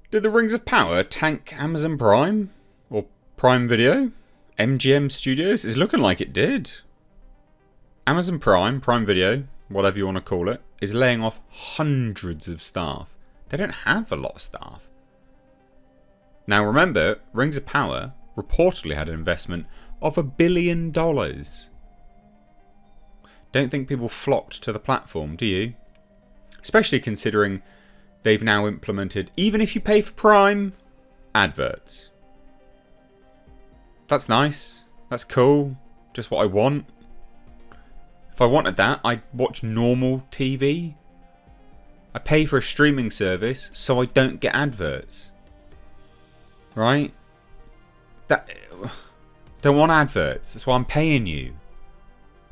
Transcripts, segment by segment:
Did the Rings of Power tank Amazon Prime? Or Prime Video? MGM Studios? It's looking like it did. Amazon Prime, Prime Video, whatever you want to call it, is laying off hundreds of staff. They don't have a lot of staff. Now remember, Rings of Power reportedly had an investment of $1 billion. Don't think people flocked to the platform, do you? Especially considering they've now implemented, even if you pay for Prime, adverts. That's nice. That's cool. Just what I want. If I wanted that, I'd watch normal TV. I pay for a streaming service so I don't get adverts. Right? Don't want adverts. That's why I'm paying you.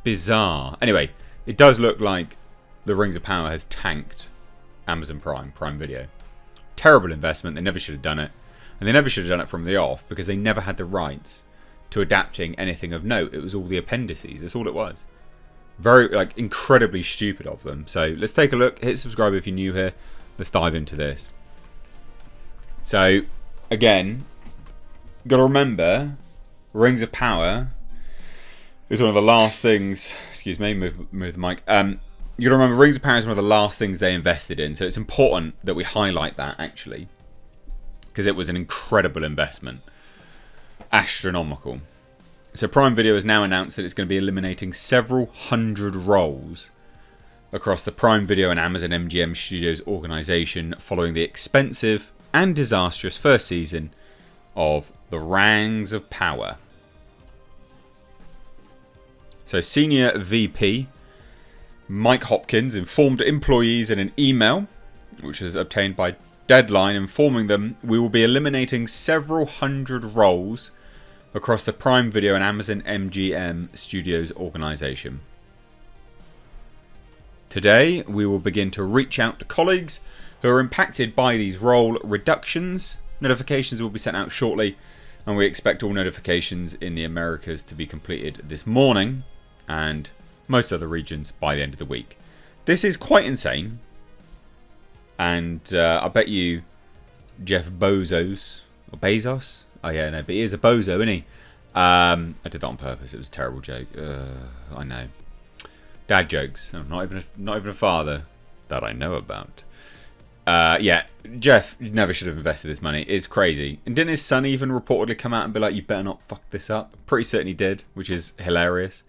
Bizarre. Anyway, it does look like the Rings of Power has tanked Amazon Prime Video. Terrible investment. They never should have done it. And they never should have done it from the off because they never had the rights to adapting anything of note. It was all the appendices. That's all it was. Very, incredibly stupid of them. So let's take a look. Hit subscribe if you're new here. Let's dive into this. So, again, got to remember, Rings of Power is one of the last things. Excuse me, move the mic. You got to remember, Rings of Power is one of the last things they invested in. So it's important that we highlight that, actually, because it was an incredible investment. Astronomical. So Prime Video has now announced that it's going to be eliminating several hundred roles across the Prime Video and Amazon MGM Studios organisation following the expensive and disastrous first season of The Rings of Power. So Senior VP Mike Hopkins informed employees in an email, which was obtained by Deadline, informing them, "We will be eliminating several hundred roles across the Prime Video and Amazon MGM Studios organisation. Today, we will begin to reach out to colleagues who are impacted by these role reductions. Notifications will be sent out shortly, and we expect all notifications in the Americas to be completed this morning, and most other regions by the end of the week." This is quite insane, and I bet you Jeff Bezos, or Bezos? Oh yeah, no, but he is a bozo, isn't he? I did that on purpose. It was a terrible joke. I know. Dad jokes. I'm not even a father that I know about. Yeah, Jeff never should have invested this money. It's crazy. And didn't his son even reportedly come out and be like, "You better not fuck this up"? Pretty certain he did, which is hilarious.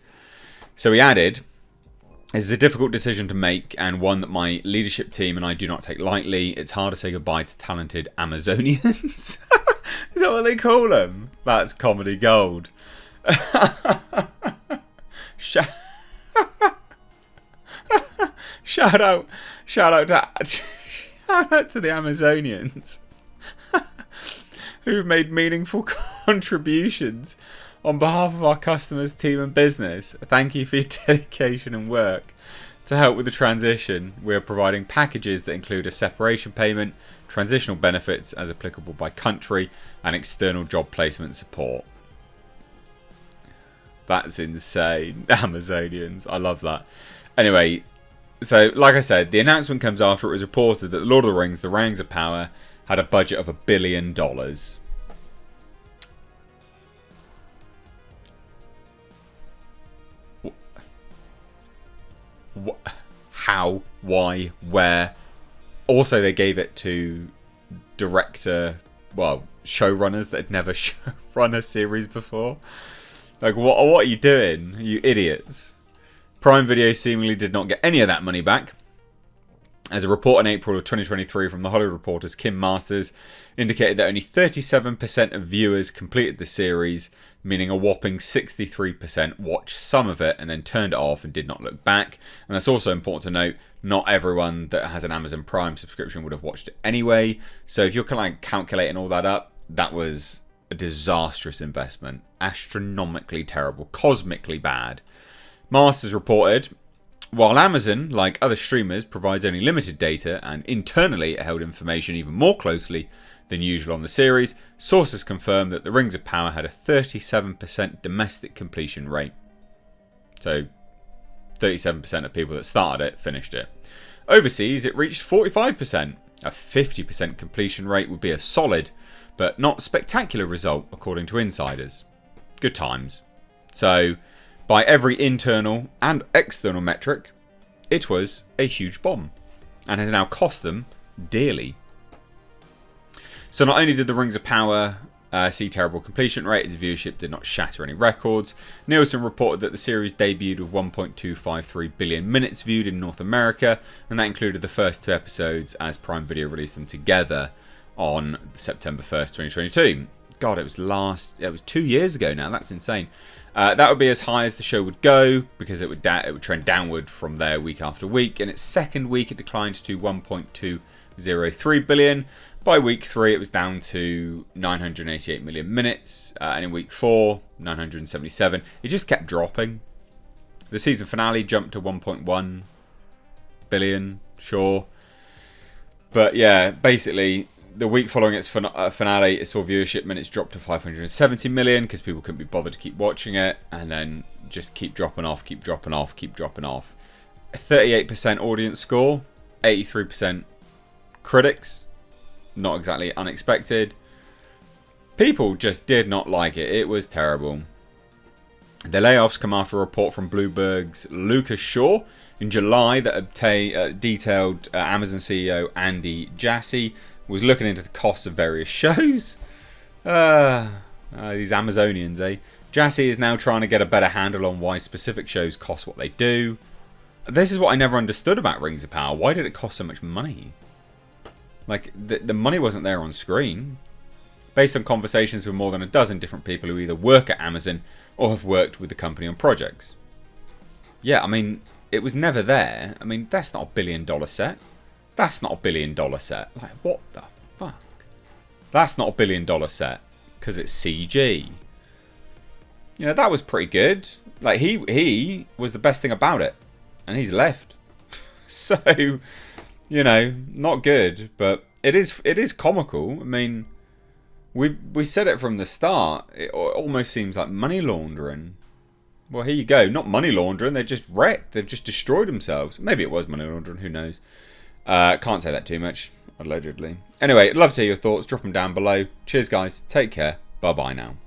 So he added, "This is a difficult decision to make and one that my leadership team and I do not take lightly. It's hard to say goodbye to talented Amazonians." Is that what they call them? That's comedy gold. Shout out to the Amazonians who've made meaningful contributions on behalf of our customers, team and business. Thank you for your dedication and work. To help with the transition, we are providing packages that include a separation payment, transitional benefits as applicable by country, and external job placement support. That's insane. Amazonians. I love that. Anyway, so like I said, the announcement comes after it was reported that The Lord of the Rings of Power, had a budget of $1 billion. How? Why? Where? Also, they gave it to showrunners that had never run a series before. Like, what are you doing, you idiots? Prime Video seemingly did not get any of that money back. As a report in April of 2023 from The Hollywood Reporter's Kim Masters indicated that only 37% of viewers completed the series, meaning a whopping 63% watched some of it and then turned it off and did not look back. And that's also important to note, not everyone that has an Amazon Prime subscription would have watched it anyway. So if you're kind of calculating all that up, that was a disastrous investment. Astronomically terrible. Cosmically bad. Masters reported, while Amazon, like other streamers, provides only limited data and internally it held information even more closely than usual on the series, sources confirmed that The Rings of Power had a 37% domestic completion rate. So 37% of people that started it finished it. Overseas, it reached 45%, A 50% completion rate would be a solid, but not spectacular result, according to insiders. Good times. So, by every internal and external metric, it was a huge bomb, and has now cost them dearly. So not only did the Rings of Power see terrible completion rate, its viewership did not shatter any records. Nielsen reported that the series debuted with 1.253 billion minutes viewed in North America, and that included the first 2 episodes as Prime Video released them together on September 1st, 2022. God, it was 2 years ago now. That's insane. That would be as high as the show would go, because it would trend downward from there week after week. In its second week, it declined to 1.203 billion. By week 3, it was down to 988 million minutes, and in week 4, 977. It just kept dropping. The season finale jumped to 1.1 billion, sure. But yeah, basically, the week following its finale, it saw viewership minutes drop to 570 million because people couldn't be bothered to keep watching it, and then just keep dropping off, keep dropping off, keep dropping off. A 38% audience score, 83% critics. Not exactly unexpected. People just did not like it. It was terrible. The layoffs come after a report from Bloomberg's Lucas Shaw in July that detailed Amazon CEO Andy Jassy was looking into the costs of various shows. These Amazonians, eh? Jassy is now trying to get a better handle on why specific shows cost what they do. This is what I never understood about Rings of Power. Why did it cost so much money? Like, the money wasn't there on screen. Based on conversations with more than a dozen different people who either work at Amazon or have worked with the company on projects. Yeah, I mean, it was never there. I mean, that's not $1 billion set. That's not $1 billion set. Like, what the fuck? That's not $1 billion set because it's CG. You know, that was pretty good. Like, he was the best thing about it. And he's left. So... You know, not good, but it is comical. I mean, we said it from the start. It almost seems like money laundering. Well, here you go. Not money laundering. They're just wrecked. They've just destroyed themselves. Maybe it was money laundering. Who knows? Can't say that too much. Allegedly. Anyway, I'd love to hear your thoughts. Drop them down below. Cheers, guys. Take care. Bye-bye now.